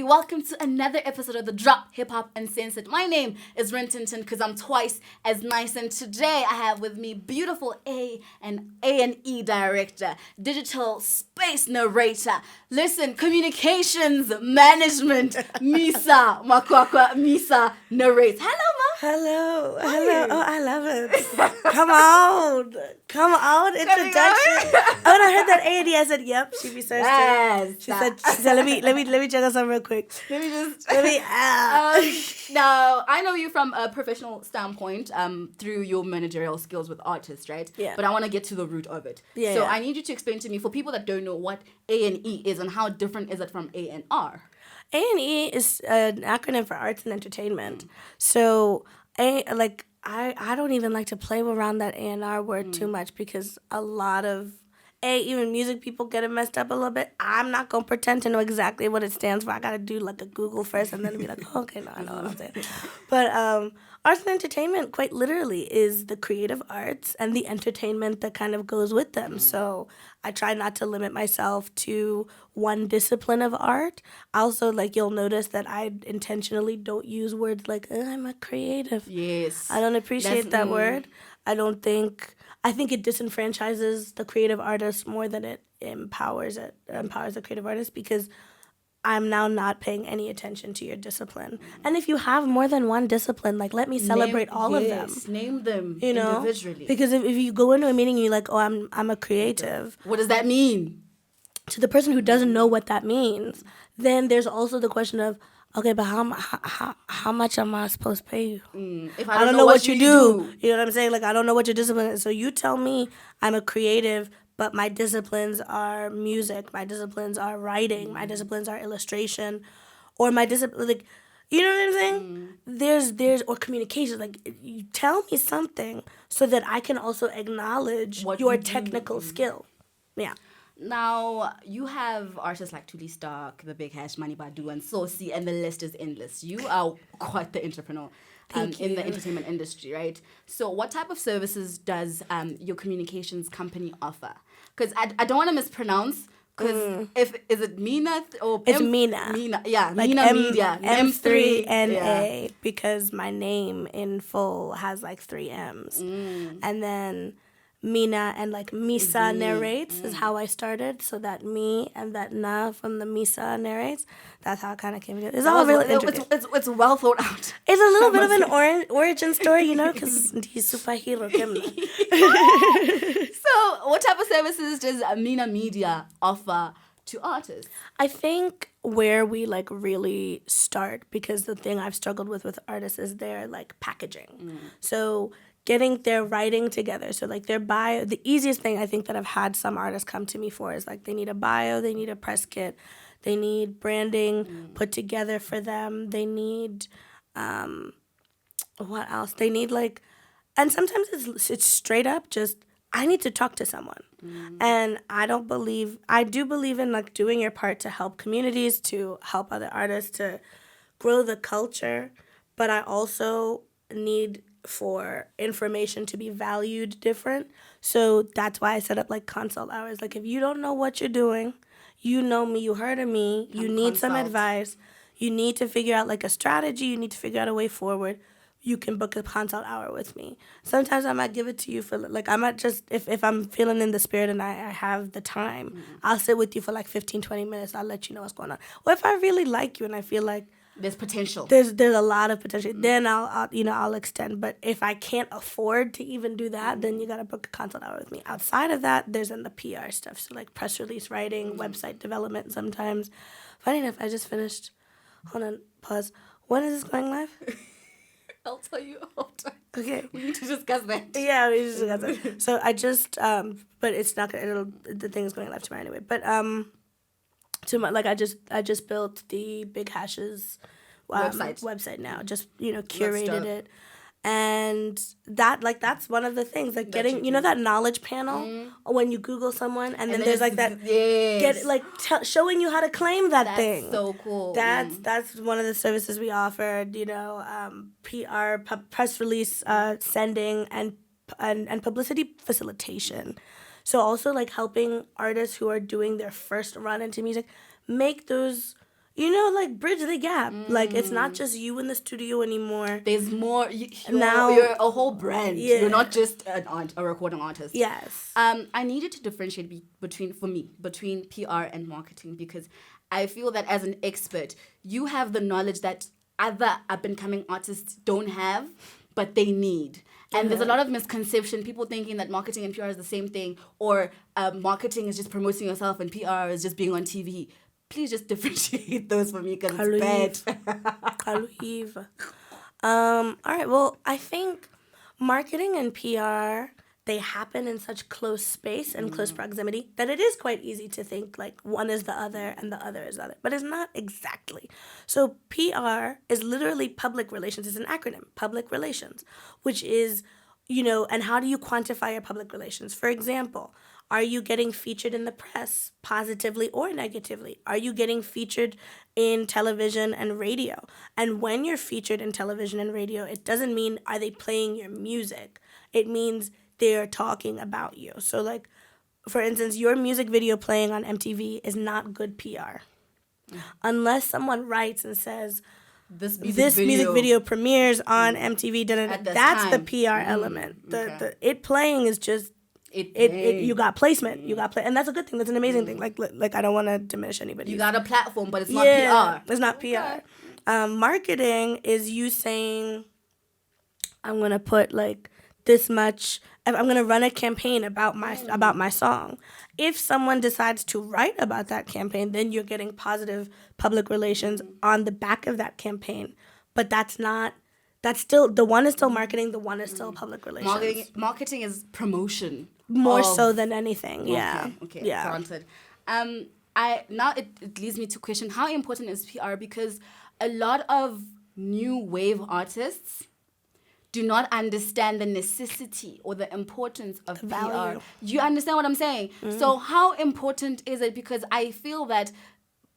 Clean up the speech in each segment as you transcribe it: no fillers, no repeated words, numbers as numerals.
everybody. Welcome to another episode of The Drop Hip Hop Uncensored. My name is Rentinton because I'm twice as nice, and today I have with me beautiful A&E director, digital space narrator, communications management, Misa Makwakwa. Misa narrates. Hello, Ma. Hello. Oh, I love it. Come on, introduction. When I heard that A&E, I said, "Yep." She researched it. She said, "Let me check out something real quick. Now, I know you from a professional standpoint, through your managerial skills with artists, right? Yeah. But I want to get to the root of it. So I need you to explain to me, for people that don't know, what A&E is and how different is it from A&R. A&E is an acronym for arts and entertainment. So I don't even like to play around that A&R word too much, because a lot of even music people get it messed up a little bit. I'm not going to pretend to know exactly what it stands for. I got to do like a Google first and then be like, oh, okay, no, I know what I'm saying. But arts and entertainment, quite literally, is the creative arts and the entertainment that kind of goes with them. So I try not to limit myself to one discipline of art. Also, you'll notice that I intentionally don't use words like, I'm a creative. Yes. I don't appreciate that word. I think it disenfranchises the creative artist more than it empowers the creative artist, because I'm now not paying any attention to your discipline. And if you have more than one discipline, let me celebrate all of them. Name them individually. Because if you go into a meeting and you're like, oh, I'm a creative. What does that mean? To the person who doesn't know what that means, then there's also the question of, okay, but how much am I supposed to pay you? If I don't know what you do. You know what I'm saying? I don't know what your discipline is. So you tell me I'm a creative, but my disciplines are music, my disciplines are writing, my disciplines are illustration, or my discipline, you know what I'm saying? There's or communication. You tell me something so that I can also acknowledge your technical skill. Yeah. Now, you have artists like Tuli Stark, The Big Hash, Mani Badu, and Sosi, and the list is endless. You are quite the entrepreneur in the entertainment industry, right? So what type of services does your communications company offer? Because I don't want to mispronounce, because is it Mina or... It's Mina. Mina, yeah. Mina Media. M3NA, because my name in full has 3 M's. And then Mina and Misa narrates is how I started. So that me and that na from the Misa narrates, that's how it kind of came together. It's all really interesting. It's well thought out. It's a little bit of an origin story, because he's superhero. So what type of services does Mina Media offer to artists? I think where we really start, because the thing I've struggled with artists is their packaging. So getting their writing together. So their bio, the easiest thing I think that I've had some artists come to me for is they need a bio, they need a press kit, they need branding put together for them, they need, what else? They need and sometimes it's straight up just, I need to talk to someone. And I do believe in doing your part to help communities, to help other artists, to grow the culture, but I also need for information to be valued different. So that's why I set up consult hours. If you don't know what you're doing, you know me, you heard of me, you need some advice, you need to figure out a strategy, you need to figure out a way forward, you can book a consult hour with me. Sometimes I might give it to you for I might just, if I'm feeling in the spirit and I have the time, I'll sit with you for 15, 20 minutes. I'll let you know what's going on. Or if I really like you and I feel there's potential. There's a lot of potential. Then I'll extend. But if I can't afford to even do that, then you gotta book a consult hour with me. Outside of that, there's the PR stuff. So press release writing, website development. Sometimes, funny enough, I just finished. Hold on, pause. When is this going live? I'll tell you after. Okay. We need to discuss that. Yeah, we need to discuss that. So I just but it's not gonna. The thing is going live tomorrow anyway. But I just built the Big Hash's website now. Just curated it, and that that's one of the things getting that knowledge panel when you Google someone and then there's that showing you how to claim that thing. That's so cool. That's one of the services we offered. PR, press release sending and publicity facilitation. So also helping artists who are doing their first run into music make those like bridge the gap. Like it's not just you in the studio anymore. There's more. Now You're a whole brand. Yeah. You're not just a recording artist. Yes. I needed to differentiate between PR and marketing, because I feel that as an expert, you have the knowledge that other up-and-coming artists don't have, but they need. And there's a lot of misconception, people thinking that marketing and PR is the same thing, or marketing is just promoting yourself and PR is just being on TV. Please just differentiate those for me, because it's bad. All right, well, I think marketing and PR, they happen in such close space and close proximity that it is quite easy to think like one is the other and the other is the other. But it's not exactly. So PR is literally public relations. It's an acronym, public relations, which is, and how do you quantify your public relations? For example, are you getting featured in the press, positively or negatively? Are you getting featured in television and radio? And when you're featured in television and radio, it doesn't mean are they playing your music. It means they're talking about you. So, like, for instance, your music video playing on MTV is not good PR. Unless someone writes and says, this music video premieres on MTV, that's the PR element. The it playing is just, you got placement. You got and that's a good thing. That's an amazing thing. Like I don't want to diminish anybody. You got a platform, but it's not PR. It's not PR. Marketing is you saying, I'm going to put, like, this much, I'm going to run a campaign about my song. If someone decides to write about that campaign, then you're getting positive public relations on the back of that campaign. But that's still, the one is still marketing, the one is still public relations. Marketing is promotion. More so than anything, yeah. Okay, granted. Now it leads me to question, how important is PR? Because a lot of new wave artists do not understand the necessity or the importance of PR. You understand what I'm saying? Mm-hmm. So how important is it? Because I feel that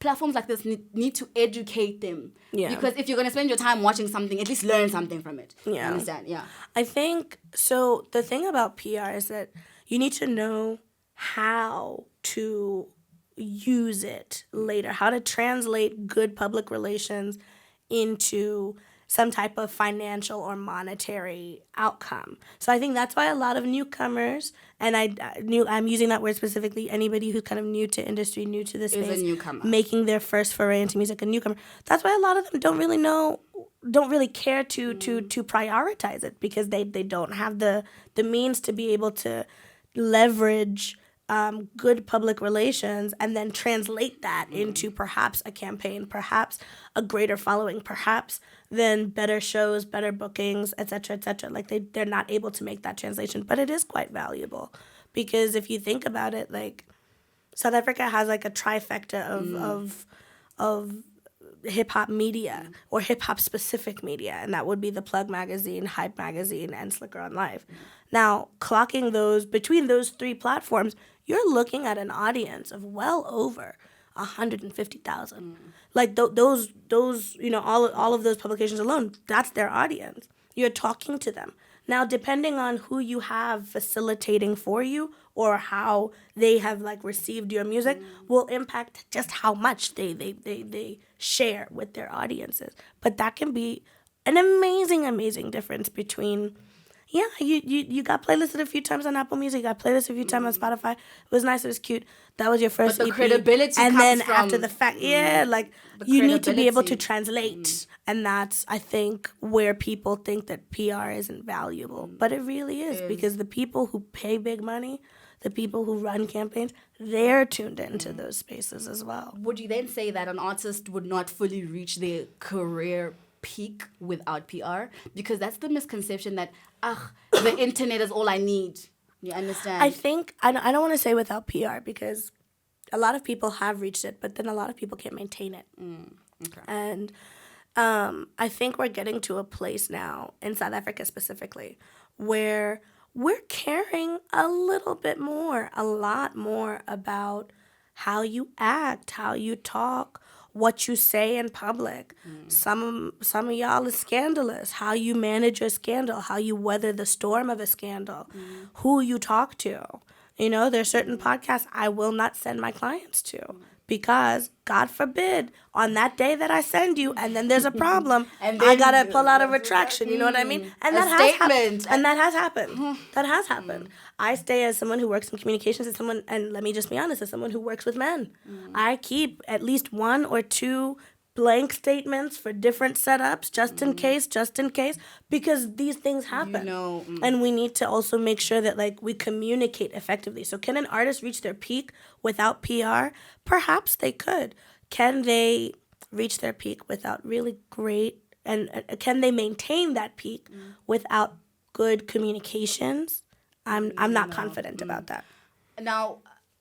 platforms like this need to educate them. Yeah. Because if you're going to spend your time watching something, at least learn something from it. Yeah. You understand? Yeah. I think, so the thing about PR is that you need to know how to use it later, how to translate good public relations into some type of financial or monetary outcome. So I think that's why a lot of newcomers, and I'm using that word specifically, anybody who's kind of new to industry, new to this space, is a newcomer, making their first foray into music, a newcomer. That's why a lot of them don't really care to prioritize it, because they don't have the means to be able to leverage good public relations and then translate that into perhaps a campaign, perhaps a greater following, perhaps then better shows, better bookings, etc., etc. Like they're not able to make that translation, but it is quite valuable, because if you think about it, like South Africa has like a trifecta of hip hop media or hip hop specific media, and that would be the Plug magazine, Hype magazine, and Slicker on Live. Now, clocking those between those three platforms, you're looking at an audience of well over 150,000. Like those all of those publications alone, that's their audience. You're talking to them. Now, depending on who you have facilitating for you or how they have like received your music will impact just how much they share with their audiences. But that can be an amazing difference between, you got playlisted a few times on Apple Music, you got playlisted a few times on Spotify. It was nice, it was cute. That was your first but the EP. Credibility and comes then from, after the fact, you need to be able to translate. And that's, I think, where people think that PR isn't valuable. But it really is, because the people who pay big money, the people who run campaigns, they're tuned into those spaces as well. Would you then say that an artist would not fully reach their career peak without PR? Because that's the misconception that, the internet is all I need. You understand? I think, I don't want to say without PR, because a lot of people have reached it, but then a lot of people can't maintain it. Okay. And I think we're getting to a place now, in South Africa specifically, where we're caring a lot more about how you act, how you talk, what you say in public. Some of y'all is scandalous. How you manage your scandal, how you weather the storm of a scandal, who you talk to. There's certain podcasts I will not send my clients to because God forbid on that day that I send you and then there's a problem And I then gotta pull out a retraction, you know what I mean? And a that has statement. and that has happened. That has happened. I stay as someone who works in communications, as someone, and let me just be honest, as someone who works with men. I keep at least 1 or 2 blank statements for different setups, just in case, because these things happen. And we need to also make sure that like we communicate effectively. So can an artist reach their peak without PR? Perhaps they could. Can they reach their peak without really great, and can they maintain that peak without good communications? I'm not confident about that. Now,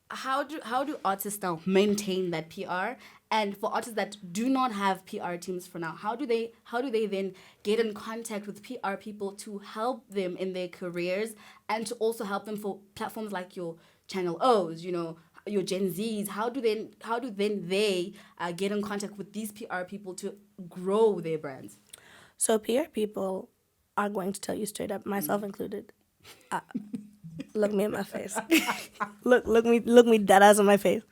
how do artists now maintain that PR? And for artists that do not have PR teams for now, how do they then get in contact with PR people to help them in their careers and to also help them for platforms like your Channel O's, your Gen Zs? How do they get in contact with these PR people to grow their brands? So PR people are going to tell you straight up, myself included. Look me in my face. look me dead eyes in my face.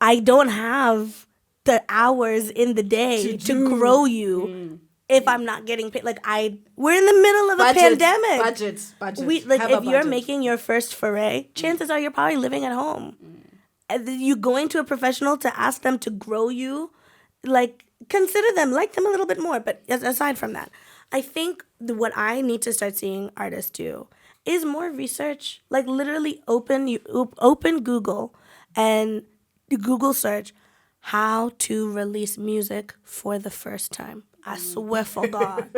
I don't have the hours in the day to grow you if I'm not getting paid. Like we're in the middle of a pandemic. Budget. If you're making your first foray, chances are you're probably living at home. And you going to a professional to ask them to grow you, like consider them, like them a little bit more. But aside from that, I think what I need to start seeing artists do is more research. Like literally open Google and Google search how to release music for the first time. I swear for God.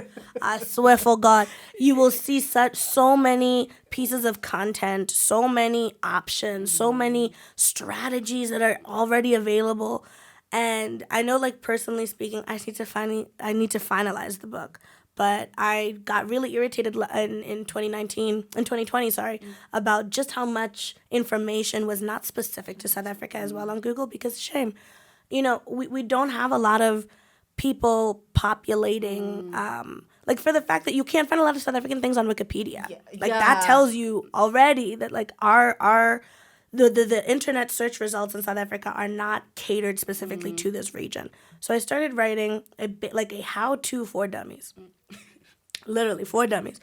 You will see so many pieces of content, so many options, so many strategies that are already available. And I know, like, personally speaking, I need to finalize the book. But I got really irritated in 2020, about just how much information was not specific to South Africa as well on Google, because shame. We don't have a lot of people populating, for the fact that you can't find a lot of South African things on Wikipedia. That tells you already that, like, the internet search results in South Africa are not catered specifically to this region. So I started writing a bit like a how-to for dummies. Literally, for dummies.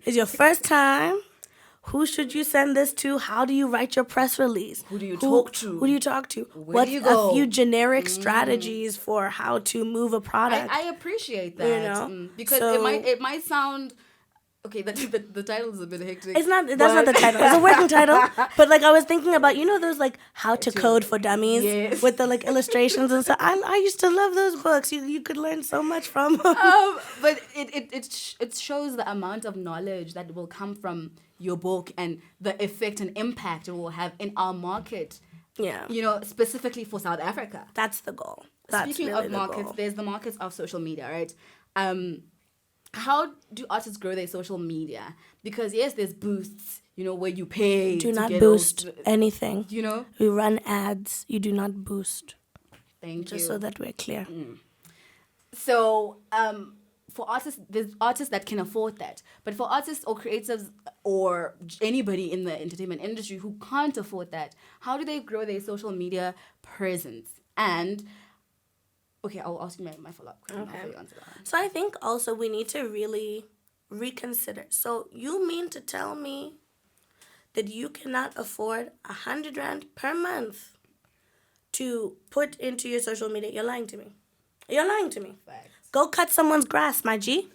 It's your first time. Who should you send this to? How do you write your press release? Who do you talk to? Where do you go? A few generic strategies for how to move a product. I appreciate that. Because it might sound... Okay, the title is a bit hectic. That's not the title. It's a working title. But like I was thinking about, those like how to code for dummies with the like illustrations and stuff. I used to love those books. You could learn so much from them. But it shows the amount of knowledge that will come from your book and the effect and impact it will have in our market. Yeah. Specifically for South Africa. That's the goal. Speaking of markets, there's the markets of social media, right? How do artists grow their social media? Because yes, there's boosts, where you pay. Do not boost anything. We run ads. You do not boost. Thank you. Just so that we're clear. So, for artists, there's artists that can afford that. But for artists or creatives or anybody in the entertainment industry who can't afford that, how do they grow their social media presence? And okay, I'll ask you my follow-up question after you answer that. So I think also we need to really reconsider. So you mean to tell me that you cannot afford 100 Rand per month to put into your social media? You're lying to me. Facts. Go cut someone's grass, my G.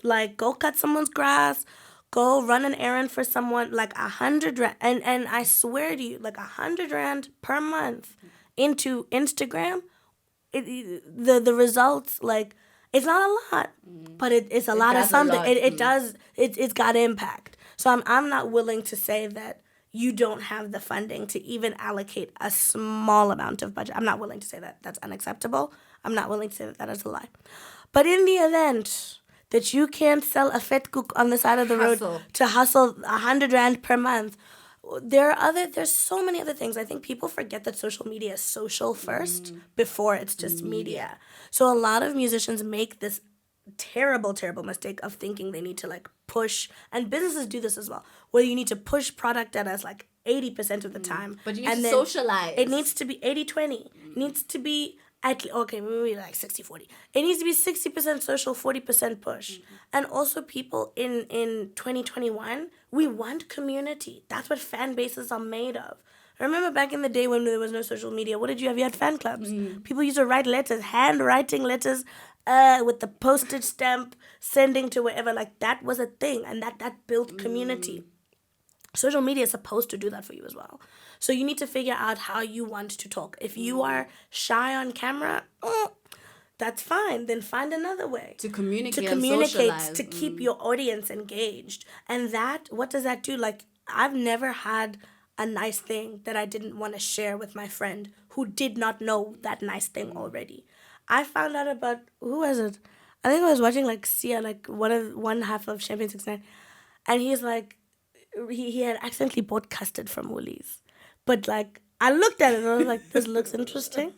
Like, go cut someone's grass. Go run an errand for someone. Like 100 Rand. And I swear to you, like 100 Rand per month into Instagram. The results, like, it's not a lot, but it's a lot of something. It's got impact. So I'm not willing to say that you don't have the funding to even allocate a small amount of budget. I'm not willing to say that. That's unacceptable. I'm not willing to say that is a lie. But in the event that you can't sell a vetkoek on the side of the road to hustle 100 Rand per month, there's so many other things. I think people forget that social media is social first before it's just media. So a lot of musicians make this terrible mistake of thinking they need to like push, and businesses do this as well, where you need to push product at us like 80% of the time. But you need to socialize. It needs to be 80-20. It needs to be maybe like 60-40. It needs to be 60% social, 40% push. And also people in 2021, we want community. That's what fan bases are made of. I remember back in the day when there was no social media, what did you have? You had fan clubs. People used to write letters, handwriting letters with the postage stamp, sending to wherever. Like, that was a thing, and that built community. Social media is supposed to do that for you as well. So you need to figure out how you want to talk. If you are shy on camera, that's fine. Then find another way. To communicate, to keep your audience engaged. And what does that do? Like, I've never had a nice thing that I didn't want to share with my friend who did not know that nice thing already. I found out about, who was it? I think I was watching like Sia, like one half of Champion 69. And he's like, he had accidentally bought custard from Woolies. But like, I looked at it and I was like, this looks interesting.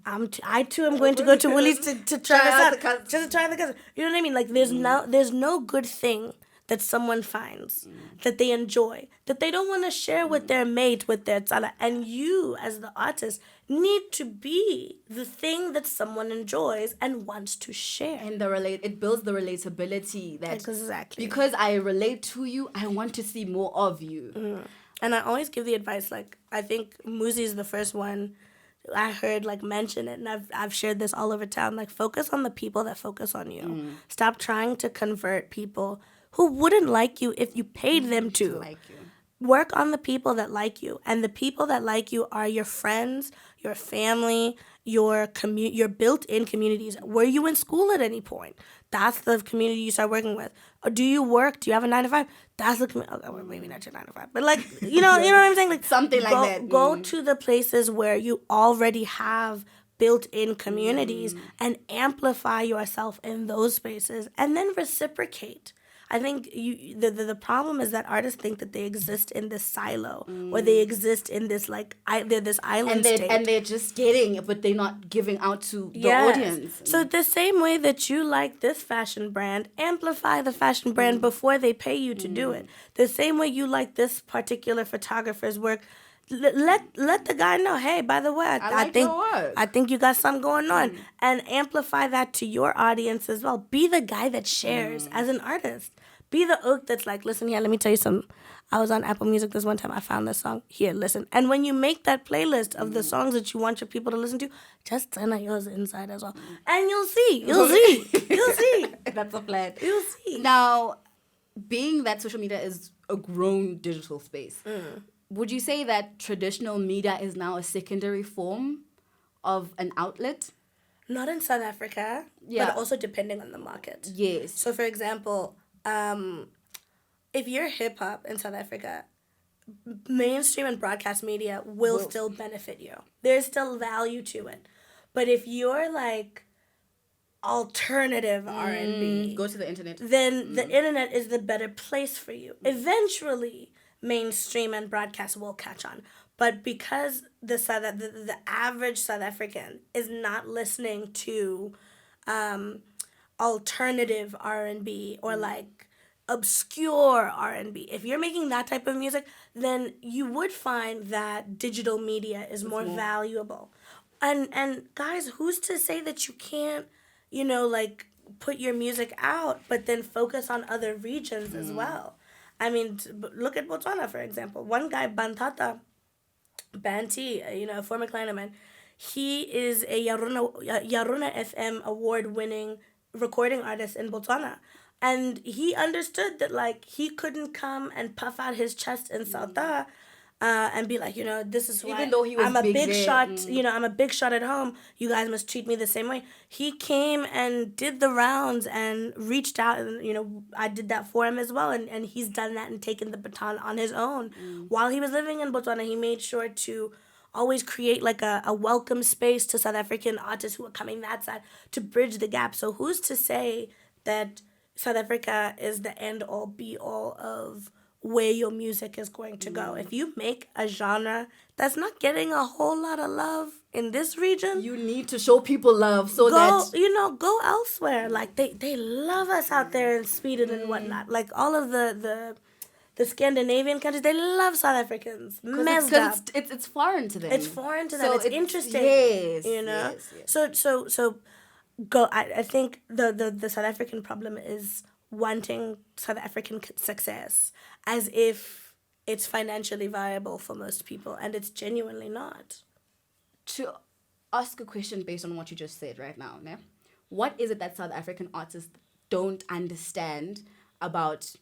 I too am going to go to Woolies to try this out. Just to try the custard. You know what I mean? Like, there's no good thing that someone finds that they enjoy, that they don't want to share with their mate, with their tsala. And you, as the artist, need to be the thing that someone enjoys and wants to share. And it builds the relatability that exactly, because I relate to you, I want to see more of you. And I always give the advice, like, I think Muzi is the first one I heard like mention it, and I've shared this all over town. Like, focus on the people that focus on you. Stop trying to convert people who wouldn't like you if you paid them to. Like you. Work on the people that like you. And the people that like you are your friends, your family, your built-in communities. Were you in school at any point? That's the community you start working with. Or do you work? Do you have a 9-to-5? That's the community. Okay, well, maybe not your 9-to-5. But like, you know what I'm saying? Like, something like that. Go to the places where you already have built-in communities and amplify yourself in those spaces, and then reciprocate. I think the problem is that artists think that they exist in this silo, or they exist in this this island state. And they're just getting it, but they're not giving out to the audience. So the same way that you like this fashion brand, amplify the fashion brand before they pay you to do it. The same way you like this particular photographer's work, let the guy know, hey, by the way, I think you got something going on, and amplify that to your audience as well. Be the guy that shares as an artist. Be the oak that's like, listen here, let me tell you something. I was on Apple Music this one time. I found this song. Here, listen. And when you make that playlist of the songs that you want your people to listen to, just turn yours inside as well. And you'll see. You'll see. That's a plan. You'll see. Now, being that social media is a grown digital space, would you say that traditional media is now a secondary form of an outlet? Not in South Africa, but also depending on the market. Yes. So, for example, if you're hip-hop in South Africa, mainstream and broadcast media will still benefit you. There's still value to it. But if you're like alternative R&B, go to the internet. Then the internet is the better place for you. Eventually, mainstream and broadcast will catch on. But because the average South African is not listening to alternative R&B or like obscure R&B, if you're making that type of music, then you would find that digital media is more valuable. And guys, who's to say that you can't, like, put your music out, but then focus on other regions as well? I mean, look at Botswana, for example. One guy, Bantata Banti, a former Kleinaman, he is a Yaruna FM award-winning recording artist in Botswana. And he understood that, like, he couldn't come and puff out his chest in South and be like, this is why even though he was I'm a big shot, there. I'm a big shot at home. You guys must treat me the same way. He came and did the rounds and reached out, and, I did that for him as well. And he's done that and taken the baton on his own. While he was living in Botswana, he made sure to always create like a welcome space to South African artists who are coming that side to bridge the gap. So who's to say that South Africa is the end-all, be-all of where your music is going to go? If you make a genre that's not getting a whole lot of love in this region, you need to show people love go elsewhere. Like, they love us out there in Sweden and whatnot. Like, all of the the Scandinavian countries, they love South Africans. Messed up. It's foreign to them. It's foreign to them. It's interesting. Yes. You know? Yes. So I think the South African problem is wanting South African success as if it's financially viable for most people, and it's genuinely not. To ask a question based on what you just said right now, ne? What is it that South African artists don't understand about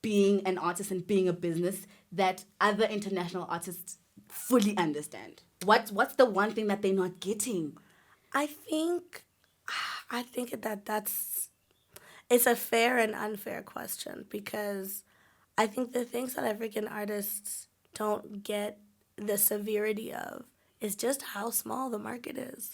being an artist and being a business that other international artists fully understand? What's the one thing that they're not getting? I think it's a fair and unfair question, because I think the things South African artists don't get the severity of is just how small the market is.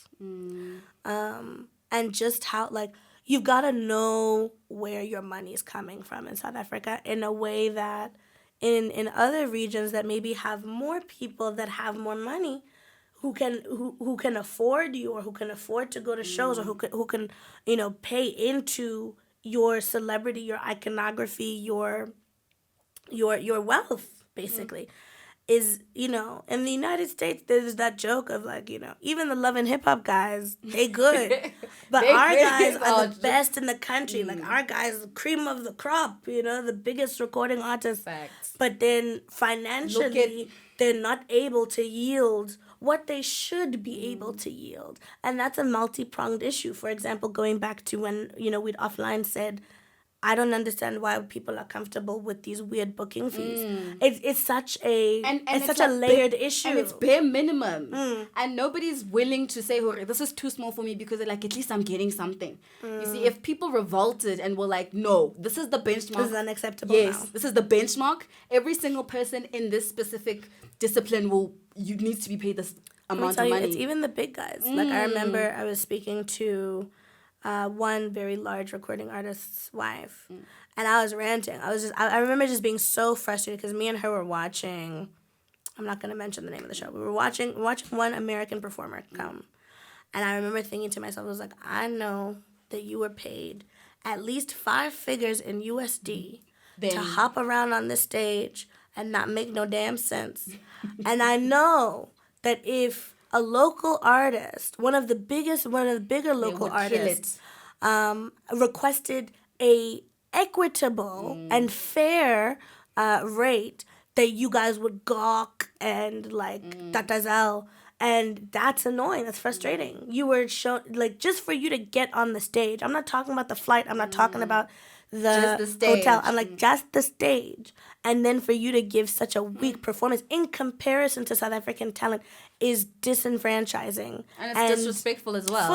And just how, like, you've got to know where your money is coming from in South Africa in a way that in other regions that maybe have more people that have more money who can afford you, or who can afford to go to shows, or who can pay into your celebrity, your iconography, your wealth, basically. Is, in the United States, there's that joke of, like, even the Love and Hip Hop guys, they good. But our guys are the best in the country. Like, our guys, the cream of the crop, the biggest recording artists. Facts. But then financially, they're not able to yield what they should be able to yield. And that's a multi-pronged issue. For example, going back to when, we'd offline said, I don't understand why people are comfortable with these weird booking fees. It's such a a layered issue, and it's bare minimum, and nobody's willing to say, "Oh, this is too small for me," because they're like, at least I'm getting something. You see, if people revolted and were like, "No, this is the benchmark. This is unacceptable. Yes, now. This is the benchmark. Every single person in this specific discipline needs to be paid this amount of money." It's even the big guys. Like, I remember I was speaking to one very large recording artist's wife, and I was ranting. I remember just being so frustrated because me and her were watching. I'm not gonna mention the name of the show. We were watching one American performer come, and I remember thinking to myself, I was like, I know that you were paid at least 5 figures in USD to hop around on this stage and not make no damn sense, and I know that if a local artist, one of the bigger local artists, requested a equitable and fair rate, that you guys would gawk and like tatazel, and that's annoying. That's frustrating. You were shown, like, just for you to get on the stage. I'm not talking about the flight. I'm not talking about the hotel. I'm like, just the stage. And then for you to give such a weak performance in comparison to South African talent is disenfranchising. And it's disrespectful as well.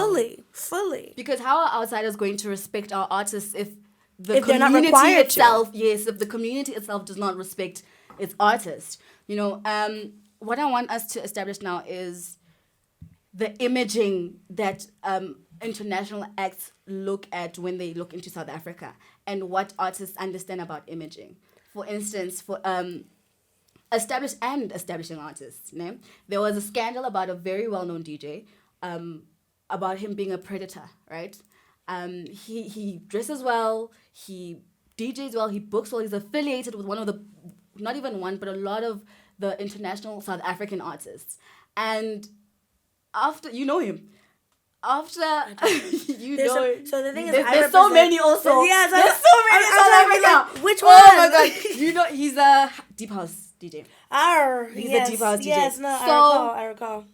Fully. Because how are outsiders going to respect our artists if they're not required itself, if the community itself does not respect its artists? What I want us to establish now is the imaging that international acts look at when they look into South Africa, and what artists understand about imaging. For instance, for establishing artists, there was a scandal about a very well-known DJ, about him being a predator, right? He dresses well, he DJs well, he books well, he's affiliated with one of the, not even one, but a lot of the international South African artists. And after, you know him. After you know, so the thing is, there's so many also. Yeah, there's so many South Africa. Which one? Oh my god! He's a deep house DJ. He's a deep house DJ. Yes, no, so, I recall.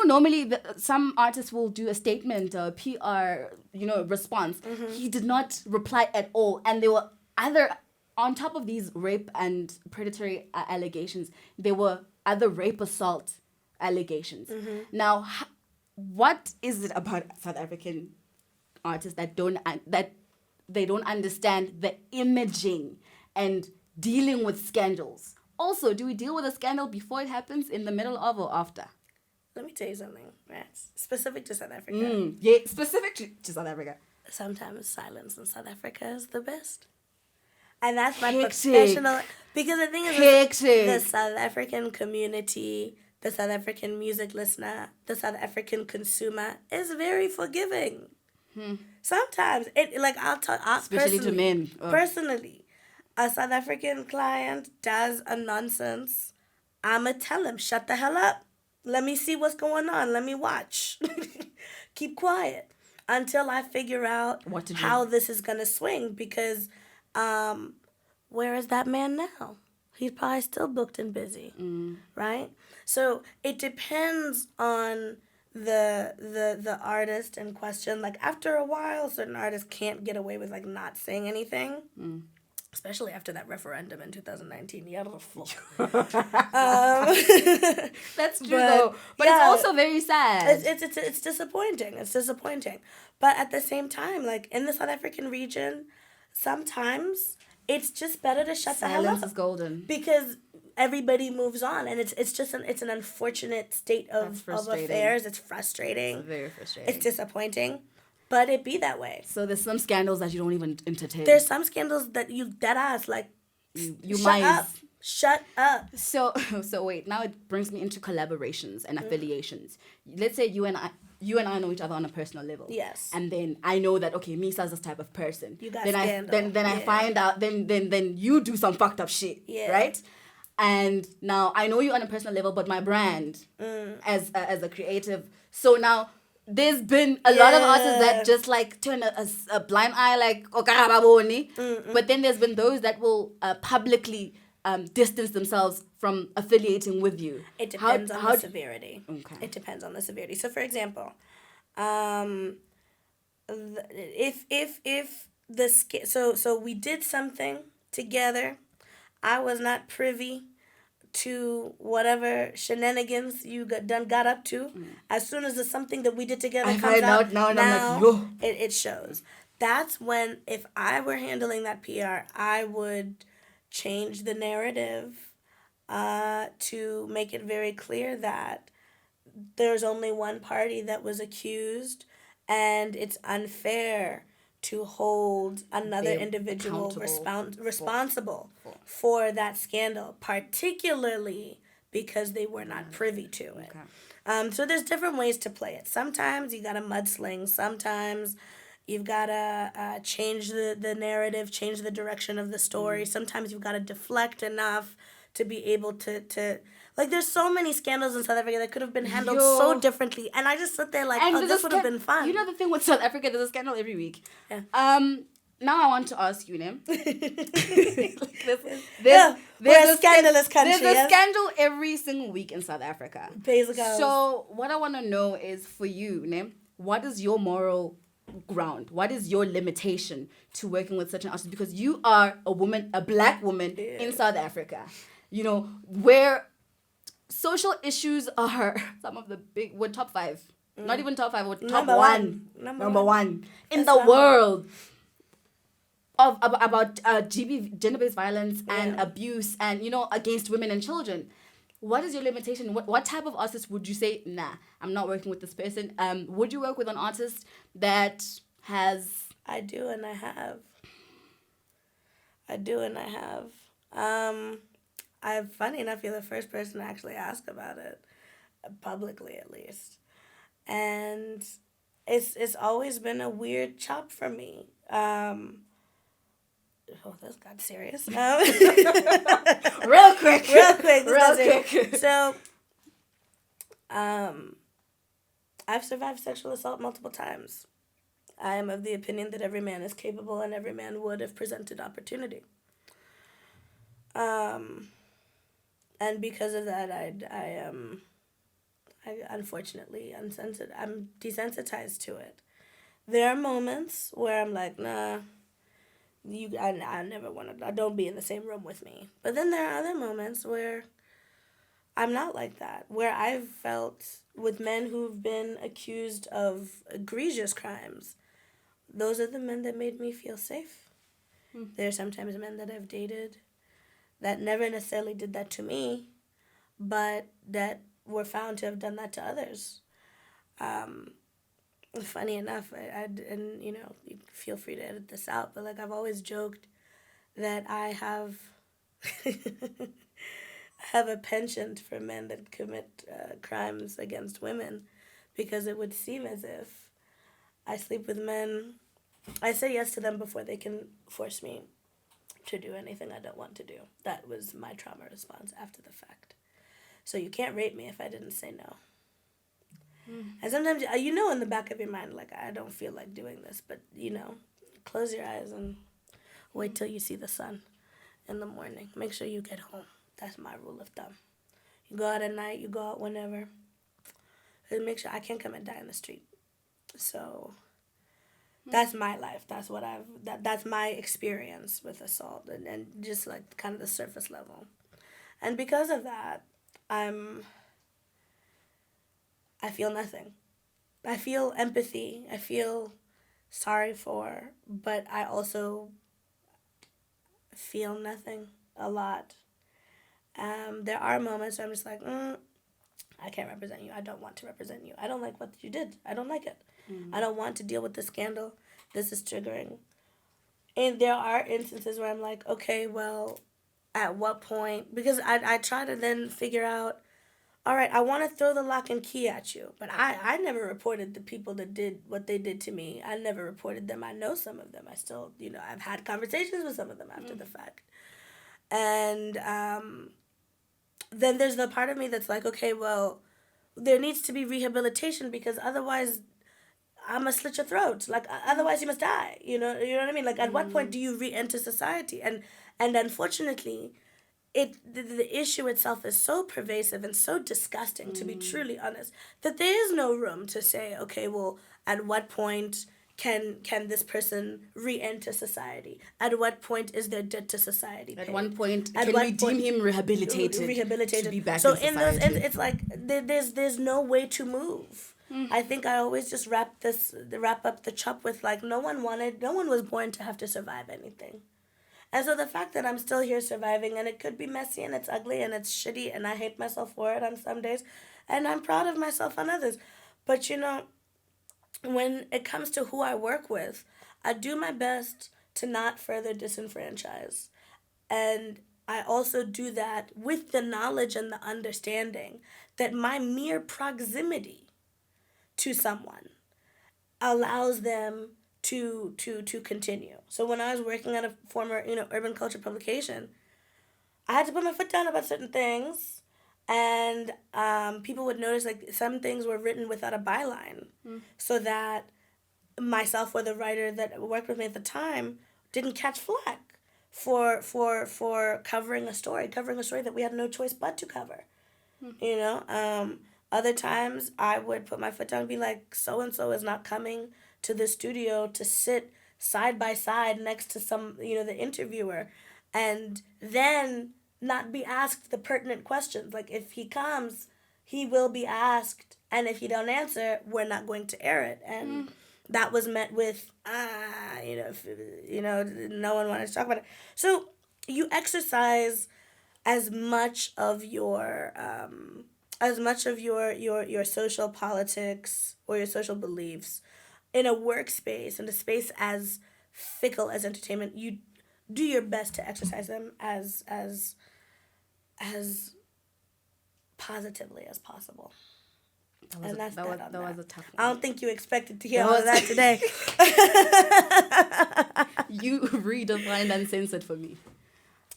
Normally some artists will do a statement, or PR, response. He did not reply at all, and there were on top of these rape and predatory allegations, there were other rape assault allegations. Now, what is it about South African artists that they don't understand the imaging and dealing with scandals? Also, do we deal with a scandal before it happens, in the middle of, or after? Let me tell you something, right? Specific to South Africa. Yeah, specific to South Africa. Sometimes silence in South Africa is the best. And that's my Hectic. professional... Because the thing is, the South African community, the South African music listener, the South African consumer is very forgiving. Sometimes, I'll talk... Especially to men. Personally, a South African client does a nonsense, I'ma tell him, shut the hell up. Let me see what's going on. Let me watch. Keep quiet until I figure out how this is going to swing. Because where is that man now? He's probably still booked and busy, right? So it depends on the artist in question. Like, after a while, certain artists can't get away with, like, not saying anything. Especially after that referendum in 2019. That's true, though. But it's also very sad. It's disappointing. It's disappointing. But at the same time, like, in the South African region, sometimes it's just better to shut the hell up. Silence is golden. Because everybody moves on, and it's just an unfortunate state of affairs. It's frustrating. It's very frustrating. It's disappointing. But it be that way. So there's some scandals that you don't even entertain. There's some scandals that you dead ass, like, you shut might up. Shut up. So wait, now it brings me into collaborations and affiliations. Let's say you and I know each other on a personal level. Yes. And then I know that, okay, Misa's this type of person. You got then scandal. Then I find out, then you do some fucked up shit. Yeah. Right? And now I know you on a personal level, but my brand as a creative. So now there's been a lot of artists that just like turn a blind eye, like, but then there's been those that will publicly distance themselves from affiliating with you. It depends on the severity. Okay. It depends on the severity. So, for example, so we did something together. I was not privy to whatever shenanigans you got up to. As soon as there's something that we did together comes out, now I'm like, yo. It shows. That's when, if I were handling that PR, I would change the narrative to make it very clear that there's only one party that was accused, and it's unfair to hold another individual responsible for that scandal, particularly because they were not privy to it. Okay. So there's different ways to play it. Sometimes you gotta mudsling. Sometimes you've gotta change the narrative, change the direction of the story. Sometimes you've gotta deflect enough to be able to like, there's so many scandals in South Africa that could have been handled so differently. And I just sit there like, this would have been fun. You know the thing with South Africa, there's a scandal every week. Yeah. Now I want to ask you, Nim. We're a scandalous country. There's a scandal every single week in South Africa. Basically. So what I want to know is, for you, Nim, what is your moral ground? What is your limitation to working with certain artists? Because you are a woman, a black woman in South Africa. You know, where social issues are some of the big, we're top 5. Not even top 5, we're top number one. Number one in the world about gender-based violence and abuse and, you know, against women and children. What is your limitation? What type of artist would you say, nah, I'm not working with this person? Would you work with an artist that has... I do and I have. Funny enough, you're the first person to actually ask about it, publicly at least. And it's always been a weird chop for me. This got serious. Real quick. So, I've survived sexual assault multiple times. I am of the opinion that every man is capable and every man would if presented opportunity. And because of that, I unfortunately I'm desensitized to it. There are moments where I'm like, nah, I never want to, don't be in the same room with me. But then there are other moments where I'm not like that, where I've felt with men who've been accused of egregious crimes. Those are the men that made me feel safe. There are sometimes men that I've dated that never necessarily did that to me, but that were found to have done that to others. Funny enough, and you know, you feel free to edit this out, but like, I've always joked that I have a penchant for men that commit crimes against women, because it would seem as if I sleep with men, I say yes to them before they can force me to do anything I don't want to do. That was my trauma response after the fact. So you can't rape me if I didn't say no. And sometimes, in the back of your mind, like, I don't feel like doing this, but, close your eyes and wait till you see the sun in the morning. Make sure you get home. That's my rule of thumb. You go out at night, you go out whenever. And make sure I can't come and die in the street. So that's my life. That's what that's my experience with assault and just like kind of the surface level. And because of that, I feel nothing. I feel empathy. I feel sorry for, but I also feel nothing a lot. There are moments where I'm just like, I can't represent you. I don't want to represent you. I don't like what you did. I don't like it. I don't want to deal with the scandal. This is triggering. And there are instances where I'm like, okay, well, at what point? Because I try to then figure out, all right, I want to throw the lock and key at you. But I never reported the people that did what they did to me. I never reported them. I know some of them. I still, I've had conversations with some of them after the fact. And then there's the part of me that's like, okay, well, there needs to be rehabilitation because otherwise I'm going to slit your throat. Like, otherwise you must die. You know what I mean? Like, at what point do you re-enter society? And unfortunately, the issue itself is so pervasive and so disgusting, to be truly honest, that there is no room to say, okay, well, at what point can this person re-enter society? At what point is their debt to society paid? At one point, can we deem him rehabilitated to be back in society? So in those ends, it's like there's no way to move. I think I always just wrap up the chop with like no one was born to have to survive anything. And so the fact that I'm still here surviving, and it could be messy and it's ugly and it's shitty and I hate myself for it on some days, and I'm proud of myself on others. But when it comes to who I work with, I do my best to not further disenfranchise. And I also do that with the knowledge and the understanding that my mere proximity to someone allows them to continue. So when I was working at a former, urban culture publication, I had to put my foot down about certain things, and people would notice like some things were written without a byline, so that myself or the writer that worked with me at the time didn't catch flack for covering a story that we had no choice but to cover. Other times I would put my foot down and be like, so and so is not coming to the studio to sit side by side next to the interviewer, and then not be asked the pertinent questions. Like, if he comes, he will be asked, and if he don't answer, we're not going to air it. And that was met with, no one wanted to talk about it. So you exercise as much of your social politics or your social beliefs in a workspace, in a space as fickle as entertainment. You do your best to exercise them as positively as possible. That was a tough one. I don't think you expected to hear all of that today. You redefined uncensored for me.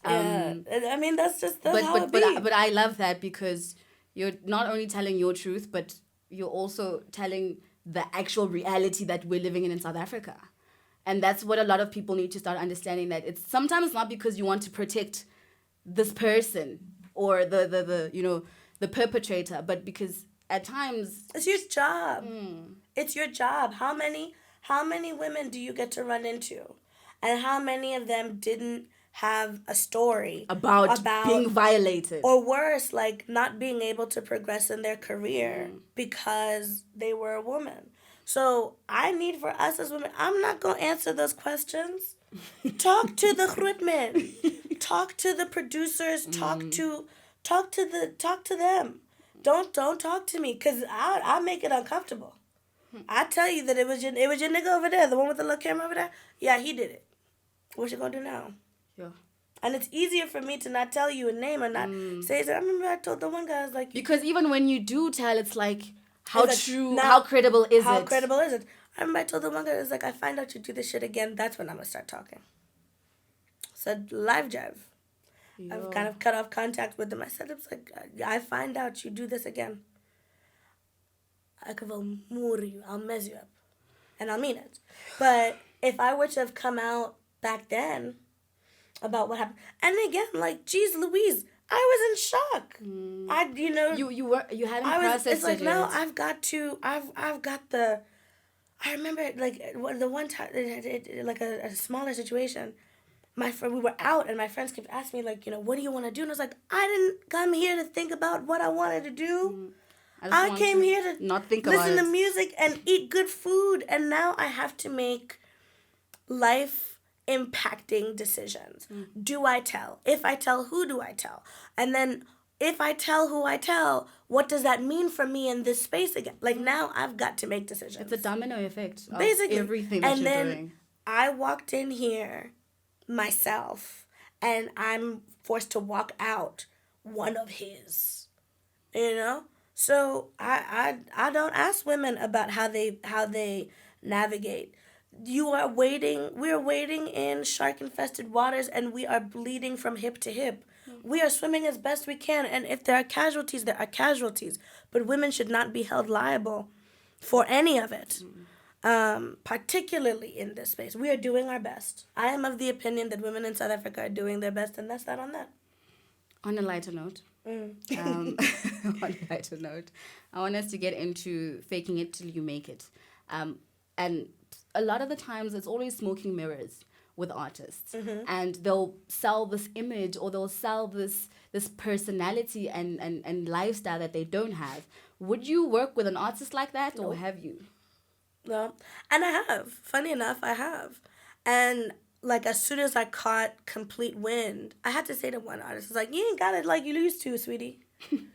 I mean, that's just how it be. But I love that because you're not only telling your truth, but you're also telling the actual reality that we're living in South Africa. And that's what a lot of people need to start understanding, that it's sometimes not because you want to protect this person or the perpetrator, but because at times it's your job. It's your job. How many women do you get to run into? And how many of them didn't have a story about being violated, or worse, like not being able to progress in their career because they were a woman? So I need for us as women, I'm not going to answer those questions. Talk to the grootmen. Talk to the producers. Talk to them. Don't talk to me, because I'll make it uncomfortable. I tell you that it was your nigga over there, the one with the little camera over there. Yeah, he did it. What you gonna do now? Yeah. And it's easier for me to not tell you a name or not say that. I remember I told the one guy, I was like, because even when you do tell, it's like, how credible is it? How credible is it? I remember I told the one guy, I was like, I find out you do this shit again, that's when I'm gonna start talking. said live jive. I've Yo. kind of cut off contact with them. I said, it's like, I find out you do this again, I'll mess you up. And I'll mean it. But if I were to have come out back then about what happened, and again, like, geez Louise, I was in shock. You hadn't processed it's like, it now yet. I've got the, I remember, like, the one time, like a smaller situation, we were out, and my friends kept asking me, like, what do you want to do? And I was like, I didn't come here to think about what I wanted to do. I came here to not think listen about to music and eat good food, and now I have to make life impacting decisions. Do I tell? If I tell, who do I tell? And then if I tell who I tell, what does that mean for me in this space again? Like, now I've got to make decisions. It's a domino effect of Basically, everything that and you're then doing. I walked in here myself, and I'm forced to walk out one of his, So I don't ask women about how they navigate. We're wading in shark infested waters, and we are bleeding from hip to hip. We are swimming as best we can, and if there are casualties, there are casualties. But women should not be held liable for any of it. Particularly in this space. We are doing our best. I am of the opinion that women in South Africa are doing their best, and that's that on that. On a lighter note, on a lighter note, I want us to get into faking it till you make it. And a lot of the times it's always smoking mirrors with artists. And they'll sell this image, or they'll sell this personality and lifestyle that they don't have. Would you work with an artist like that, or have you? No. And I have. Funny enough, I have. And like, as soon as I caught complete wind, I had to say to one artist, it's like, you ain't got it like you used to, sweetie. You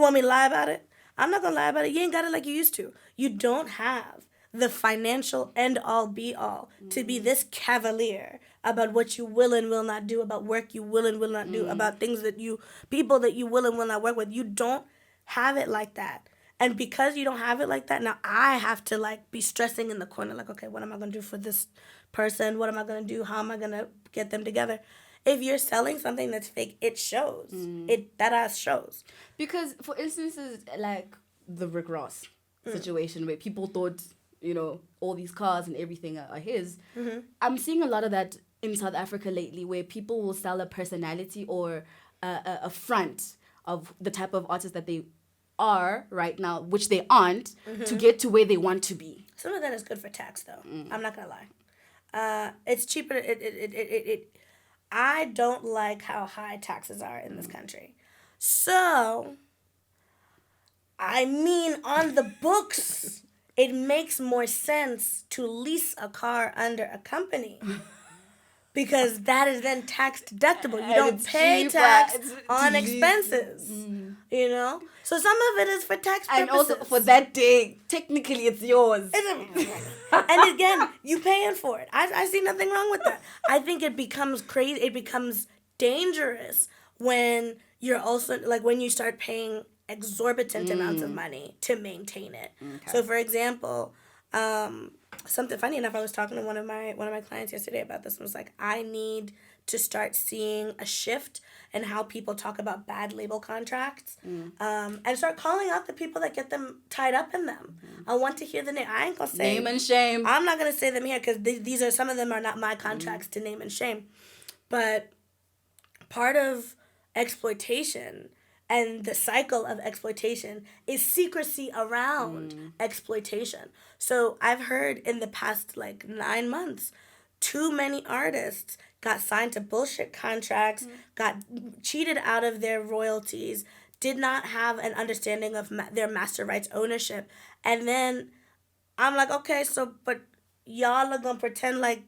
want me to lie about it? I'm not gonna lie about it. You ain't got it like you used to. You don't have the financial end-all, be-all to be this cavalier about what you will and will not do, about work you will and will not do, about people that you will and will not work with. You don't have it like that. And because you don't have it like that, now I have to, like, be stressing in the corner, like, okay, what am I going to do for this person? What am I going to do? How am I going to get them together? If you're selling something that's fake, it shows. That ass shows. Because, for instance, like the Rick Ross situation where people thought, all these cars and everything are his. I'm seeing a lot of that in South Africa lately, where people will sell a personality or a front of the type of artist that they are right now, which they aren't, to get to where they want to be. Some of that is good for tax, though. I'm not gonna lie. It's cheaper. I don't like how high taxes are in this country. So, I mean, on the books, it makes more sense to lease a car under a company. Because that is then tax deductible. You don't pay tax on expenses. So some of it is for tax purposes. And also for that day, technically it's yours. And again, you paying for it. I see nothing wrong with that. I think it becomes crazy. It becomes dangerous when you're also, like, when you start paying exorbitant amounts of money to maintain it. Okay. So for example, something funny enough, I was talking to one of my clients yesterday about this, and was like, I need to start seeing a shift in how people talk about bad label contracts, and start calling out the people that get them tied up in them. I want to hear the name. I ain't gonna say name and shame. I'm not gonna say them here because these are, some of them are not my contracts to name and shame, but part of exploitation and the cycle of exploitation is secrecy around exploitation. So I've heard in the past, 9 months, too many artists got signed to bullshit contracts, got cheated out of their royalties, did not have an understanding of their master rights ownership. And then I'm like, okay, so, but y'all are going to pretend like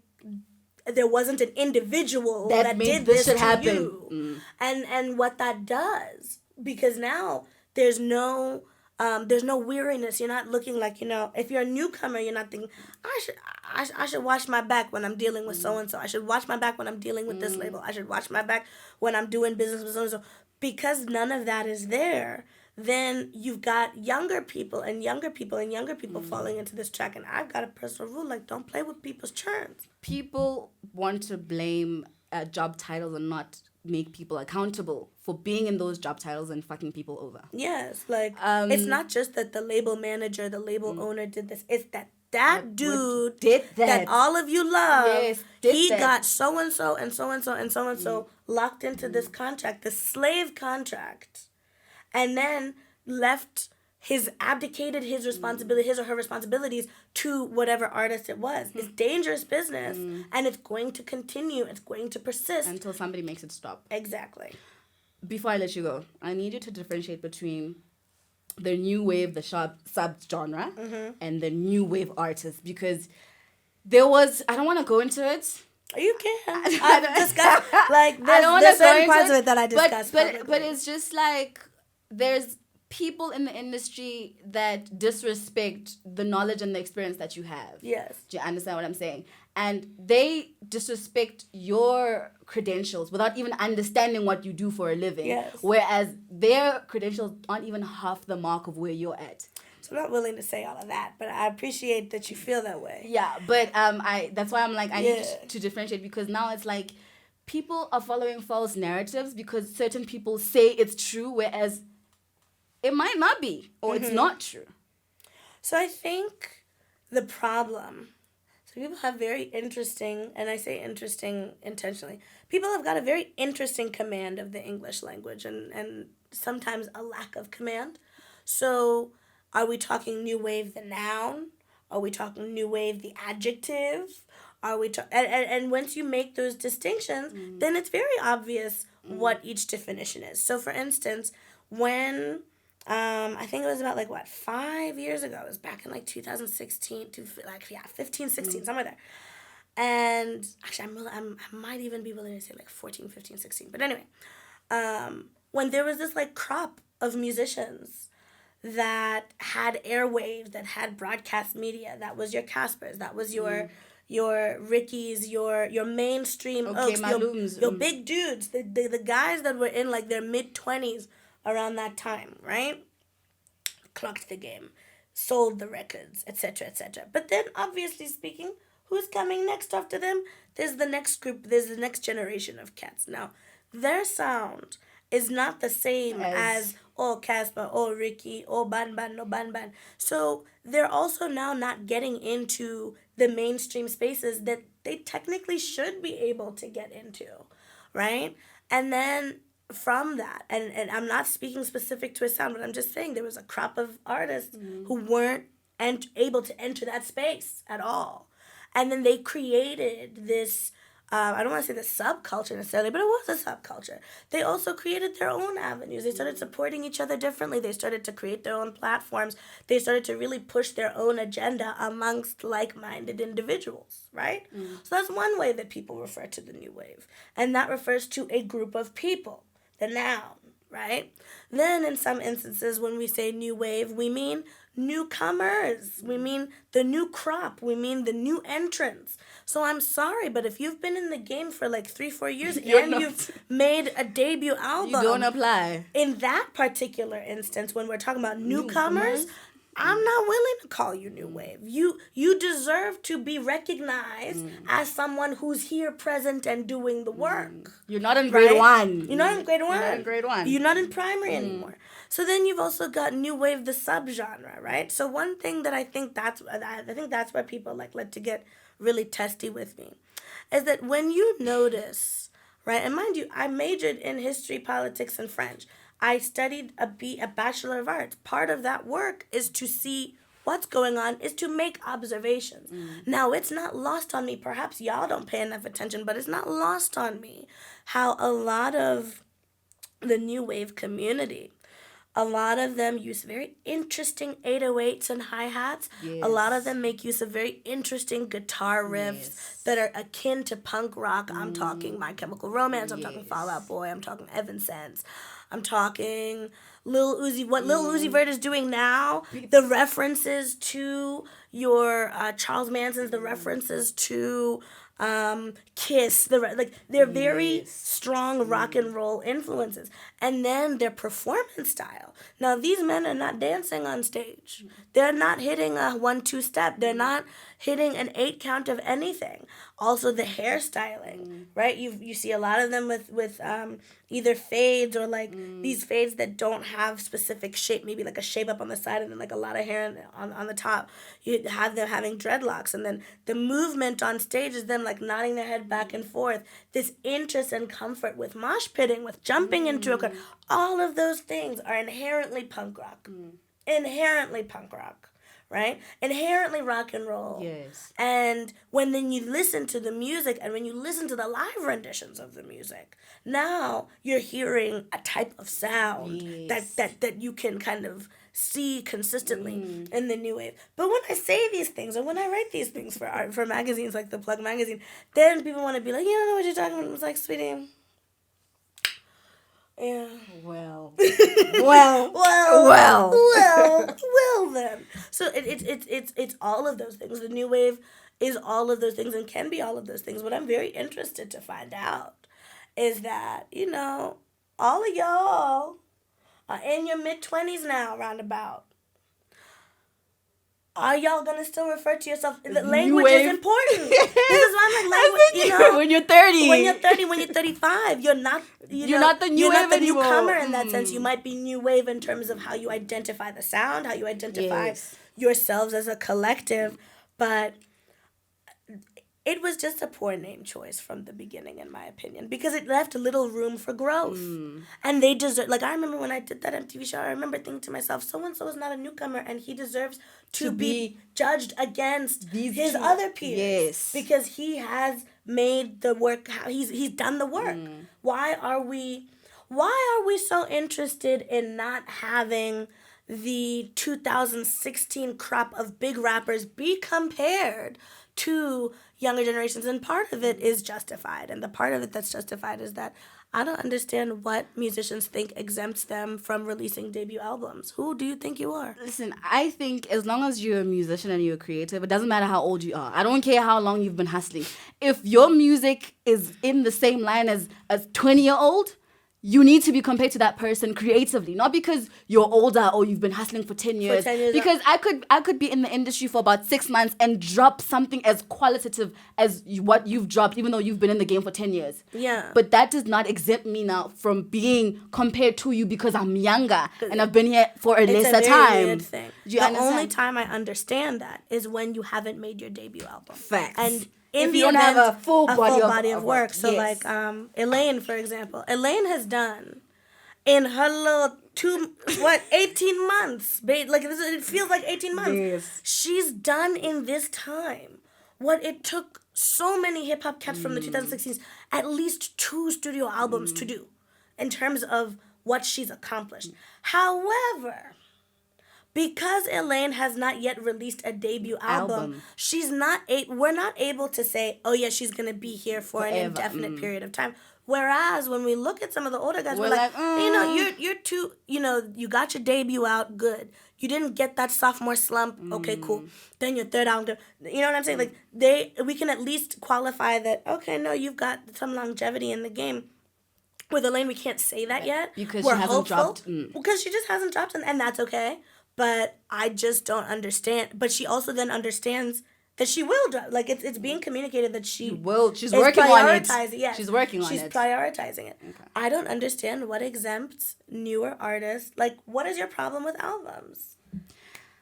there wasn't an individual that did this to happen. You. And what that does, because now there's no weariness. You're not looking like, if you're a newcomer, you're not thinking, I should watch my back when I'm dealing with so-and-so. I should watch my back when I'm dealing with this label. I should watch my back when I'm doing business with so-and-so. Because none of that is there, then you've got younger people and younger people and younger people falling into this track. And I've got a personal rule, like, don't play with people's churns. People want to blame job titles and not make people accountable for being in those job titles and fucking people over. Yes, like, it's not just that the label manager, the label owner did this. It's that dude did that all of you love. Yes, he got so-and-so and so-and-so and so-and-so locked into this contract, this slave contract, and then abdicated his responsibility, his or her responsibilities to whatever artist it was. It's dangerous business, and it's going to continue. It's going to persist. Until somebody makes it stop. Exactly. Before I let you go, I need you to differentiate between the new wave, the sub-genre, and the new wave artists, because there was, I don't want to go into it. You can. I've discussed, like, there's certain parts of it that I discussed. But it's just like, there's people in the industry that disrespect the knowledge and the experience that you have. Yes. Do you understand what I'm saying? And they disrespect your credentials without even understanding what you do for a living. Yes. Whereas their credentials aren't even half the mark of where you're at. So I'm not willing to say all of that, but I appreciate that you feel that way. Yeah, but that's why I'm like, I need to differentiate, because now it's like people are following false narratives because certain people say it's true, whereas it might not be, or it's not true. So I think the problem, so people have very interesting, and I say interesting intentionally, people have got a very interesting command of the English language and sometimes a lack of command. So are we talking new wave the noun? Are we talking new wave the adjective? Are we and once you make those distinctions, then it's very obvious what each definition is. So for instance, when I think it was about 5 years ago. It was back in 2016 to 15, 16, somewhere there. And actually, I might even be willing to say 14, 15, 16. But anyway, when there was this crop of musicians that had airwaves, that had broadcast media, that was your Caspers, that was your Rickies, your mainstream Oaks, your big dudes, the guys that were in their mid-20s. Around that time, right? Clocked the game, sold the records, etc., etc. But then, obviously speaking, who's coming next after them? There's the next group, there's the next generation of cats. Now, their sound is not the same as Casper, Ricky, Ban Ban, no Ban Ban. So they're also now not getting into the mainstream spaces that they technically should be able to get into, right? And then from that, and I'm not speaking specific to a sound, but I'm just saying there was a crop of artists who weren't able to enter that space at all. And then they created this, I don't want to say the subculture necessarily, but it was a subculture. They also created their own avenues. They started supporting each other differently. They started to create their own platforms. They started to really push their own agenda amongst like-minded individuals, right? So that's one way that people refer to the new wave. And that refers to a group of people. The noun, right? Then in some instances, when we say new wave, we mean newcomers. We mean the new crop. We mean the new entrants. So I'm sorry, but if you've been in the game for 3-4 years you've made a debut album, you don't apply. In that particular instance, when we're talking about newcomers, I'm not willing to call you new wave. You deserve to be recognized as someone who's here, present, and doing the work. You're not in grade one. You're not in grade one. You're not in grade one. You're not in primary anymore. So then you've also got new wave, the subgenre, right? So one thing that I think that's where people like to get really testy with me, is that when you notice, right? And mind you, I majored in history, politics, and French. I studied a Bachelor of Arts. Part of that work is to see what's going on, is to make observations. Now, it's not lost on me. Perhaps y'all don't pay enough attention, but it's not lost on me how a lot of the new wave community, a lot of them use very interesting 808s and hi-hats. Yes. A lot of them make use of very interesting guitar riffs that are akin to punk rock. I'm talking My Chemical Romance. I'm talking Fall Out Boy. I'm talking Evanescence. I'm talking Lil Uzi. What Lil Uzi Vert is doing now, the references to, your Charles Manson's, the references to Kiss, they're very strong rock and roll influences. And then their performance style. Now, these men are not dancing on stage. They're not hitting a 1-2 step. They're not hitting an 8 count of anything. Also, the hairstyling, right? You see a lot of them with either fades or these fades that don't have specific shape, maybe like a shape up on the side and then like a lot of hair on the top. You have them having dreadlocks, and then the movement on stage is them like nodding their head back and forth. This interest and comfort with mosh pitting, with jumping into a crowd. All of those things are inherently punk rock. Inherently punk rock. Right? Inherently rock and roll. Yes. And when then you listen to the music and when you listen to the live renditions of the music, now you're hearing a type of sound that you can kind of see consistently in the new wave. But when I say these things or when I write these things for magazines like the Plug magazine, then people want to be like, you don't know what you're talking about. It's like, sweetie, yeah. Well. Well then. So it's all of those things. The new wave is all of those things and can be all of those things. What I'm very interested to find out is that, all of y'all are in your mid-20s now, roundabout. Are y'all gonna still refer to yourself? The language is important. This is why I'm like, language. When you're 30, when you're 30, when you're 35, you're not the new wave anymore. Newcomer in that sense. You might be new wave in terms of how you identify the sound, how you identify yourselves as a collective, but it was just a poor name choice from the beginning, in my opinion, because it left little room for growth. And they deserve, I remember when I did that MTV show, I remember thinking to myself, so-and-so is not a newcomer, and he deserves to be judged against his other peers. Yes. Because he has made the work, he's done the work. Why are we so interested in not having the 2016 crop of big rappers be compared to younger generations? And part of it is justified. And the part of it that's justified is that I don't understand what musicians think exempts them from releasing debut albums. Who do you think you are? Listen, I think as long as you're a musician and you're creative, it doesn't matter how old you are. I don't care how long you've been hustling. If your music is in the same line as a 20-year-old, you need to be compared to that person creatively, not because you're older or you've been hustling for 10 years. Because I could be in the industry for about 6 months and drop something as qualitative as what you've dropped, even though you've been in the game for 10 years. Yeah. But that does not exempt me now from being compared to you because I'm younger and I've been here for a lesser time. Weird thing. The only time I understand that is when you haven't made your debut album. Facts. And if you don't have a full body of work. So Elaine, for example. Elaine has done in her little 18 months. It feels like 18 months. Yes. She's done in this time what it took so many hip-hop cats from the 2016s at least 2 studio albums to do in terms of what she's accomplished. However, because Elaine has not yet released a debut album. We're not able to say, oh yeah, she's going to be here for an indefinite period of time. Whereas when we look at some of the older guys, we're like, you're too, you got your debut out, good. You didn't get that sophomore slump, okay, cool. Then your third album, you know what I'm saying? We can at least qualify that, okay, no, you've got some longevity in the game. With Elaine, we can't say that yet. Because she hasn't dropped. Because she just hasn't dropped, and that's okay. But I just don't understand. But she also then understands that she will drop. It's being communicated that she will. She's working on it. Yes. She's working on it. She's prioritizing it. Okay. I don't understand what exempts newer artists. What is your problem with albums?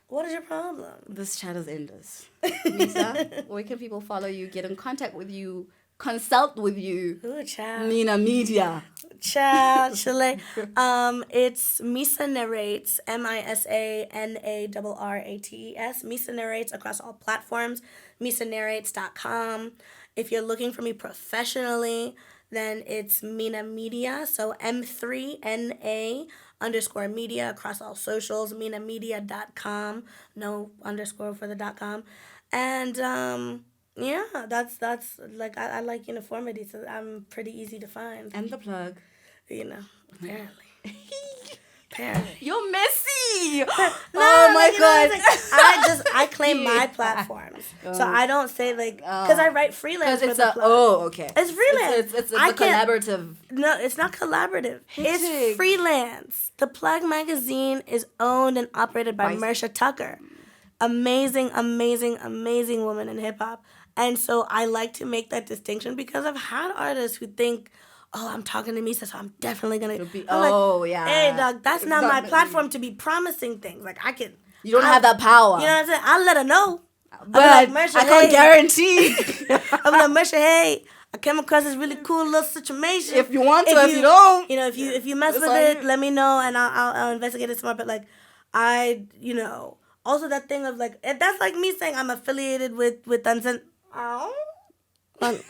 What is your problem? This chat is endless. Misa, where can people follow you, get in contact with you, consult with you? Ooh, child. Mina Media. Child, Chile. It's Misa Narrates, MisaNarrates. Misa Narrates across all platforms. MisaNarrates.com. If you're looking for me professionally, then it's Mina Media. So M3NA_media across all socials. MinaMedia.com. No underscore for the .com. And yeah, that's I like uniformity, so I'm pretty easy to find. And the plug. Apparently. Apparently. You're messy. Oh my god. I claim my platforms. So I don't say like, because I write freelance for the plug. Oh, okay. It's freelance. It's a collaborative. No, it's not collaborative. It's freelance. The Plug magazine is owned and operated by Marsha Tucker. Amazing, amazing, amazing woman in hip hop. And so I like to make that distinction because I've had artists who think, oh, I'm talking to Misa, so I'm definitely going to... yeah. Hey, dog, that's not my platform to be promising things. Like, I can... You don't have that power. You know what I'm saying? I'll let her know. But like, I can't guarantee. I'm like, Marsha, hey, I came across this really cool little situation. If you want to, if you don't... You know, if you mess with it, let me know, and I'll investigate it some more. But, like, also that thing of, like, that's like me saying I'm affiliated with Unsent... Oh? What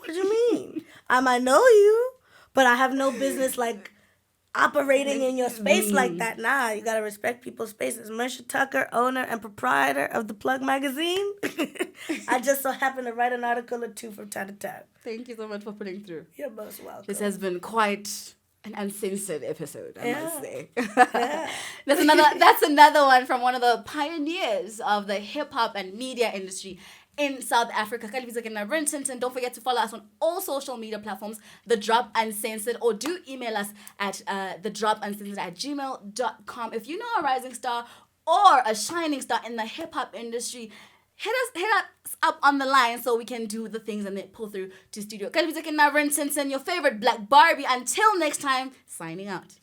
do you mean? I might know you, but I have no business, like, operating in your space like that. Nah, you gotta respect people's spaces. Marsha Tucker, owner and proprietor of the Plug magazine. I just so happen to write an article or two from time to time. Thank you so much for putting through. You're most welcome. This has been quite an uncensored episode, I must say. Yeah. That's another one from one of the pioneers of the hip hop and media industry in South Africa. And don't forget to follow us on all social media platforms, The Drop Uncensored, or do email us at thedropuncensored@gmail.com. If you know a rising star or a shining star in the hip hop industry, hit us up on the line so we can do the things and then pull through to studio. Your favorite Black Barbie. Until next time, signing out.